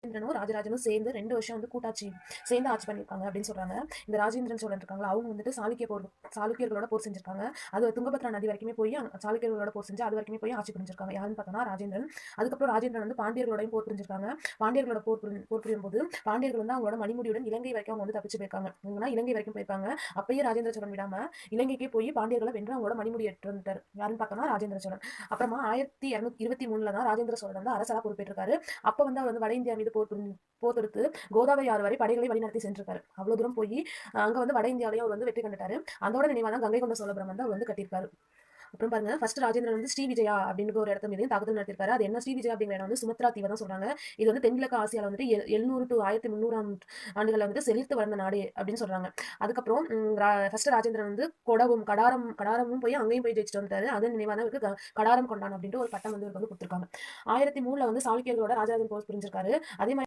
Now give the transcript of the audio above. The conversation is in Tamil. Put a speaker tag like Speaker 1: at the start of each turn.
Speaker 1: ராஜேந்திரனும் ராஜராஜனும் சேர்ந்து 2 வருஷம் வந்து சேர்ந்து ஆட்சி பண்ணியிருக்காங்க அப்படின்னு சொல்றாங்க. இந்த ராஜேந்திரன் சோழன் இருக்காங்களா, அவங்க வந்துட்டு சாளுக்கியர்களோட போர் செஞ்சிருக்காங்க. அது துங்கபத்ரா நதி வரைக்குமே போய் சாளுக்கியர்களோட போர் செஞ்சு அது வரைக்குமே போய் ஆட்சி புரிஞ்சிருக்காங்க. யாருன்னு பார்த்தோம்னா ராஜேந்திரன். அதுக்கப்புறம் ராஜேந்திரன் வந்து பாண்டியர்களோடையும் போர் புரிஞ்சிருக்காங்க. பாண்டியர்களோட போர் புரியும் போது பாண்டியர்கள் வந்து அவங்களோட மணிமுடியுடன் இலங்கை வரைக்கும் அவங்க வந்து தப்பிச்சு போயிருக்காங்க. இவங்கன்னா இலங்கை வரைக்கும் போயிருக்காங்க. அப்பயே ராஜேந்திர சோழன் விடாம இலங்கைக்கே போய் பாண்டியர்களை வென்று அவங்களோட மணிமுடி எடுத்து வந்துட்டாரு. யாருன்னு பார்த்தோம்னா ராஜேந்திர சோழன். அப்புறமா 1223 தான் ராஜேந்திர சோழன் வந்து அரசரா பொறுப்பேற்றிருக்காரு. அப்ப வந்து அவர் வந்து வட இந்தியா மீது போர் தொடுத்து கோதாவரி ஆறு வரை படைகளை வழிநடத்தி சென்றிருக்காரு. அவ்வளவு தூரம் போய் அங்க வந்து வட இந்தியாவிலேயே அவர் வந்து வெற்றி கண்டுட்டாரு. அதோட நினைவா தான் கங்கை கொண்ட சோழபுரம் வந்து அவர் வந்து கட்டியிருக்காரு. அப்புறம் பாருங்க, ஃபர்ஸ்ட் ராஜேந்திரன் வந்து ஸ்ரீவிஜயா அப்படிங்கிற ஒரு இடத்த மீது தாக்குதல் நடத்திருக்காரு. அது என்ன ஸ்ரீவிஜயா அப்படிங்கிற இடம் வந்து சுமத்ரா தீவை தான் சொல்றாங்க. இது வந்து தென்கிழக்கு ஆசியால வந்துட்டு 700 to 1300 ஆண்டுகளை வந்து செழித்து வளர்ந்த நாடு அப்படின்னு சொல்றாங்க. அதுக்கப்புறம் ஃபர்ஸ்ட் ராஜேந்திரன் வந்து கடாரமும் போய் அங்கேயும் போய் ஜெயிச்சுட்டு வந்துட்டாரு. அதன் நினைவாக தான் இவருக்கு கடாரம் கொண்டான் அப்படின்ட்டு ஒரு பட்டம் வந்து இவருக்கு வந்து கொடுத்திருக்காங்க. 1003 வந்து சாளுக்கியர்களோட ராஜராஜன் போர் புரிஞ்சிருக்காரு. அதே மாதிரி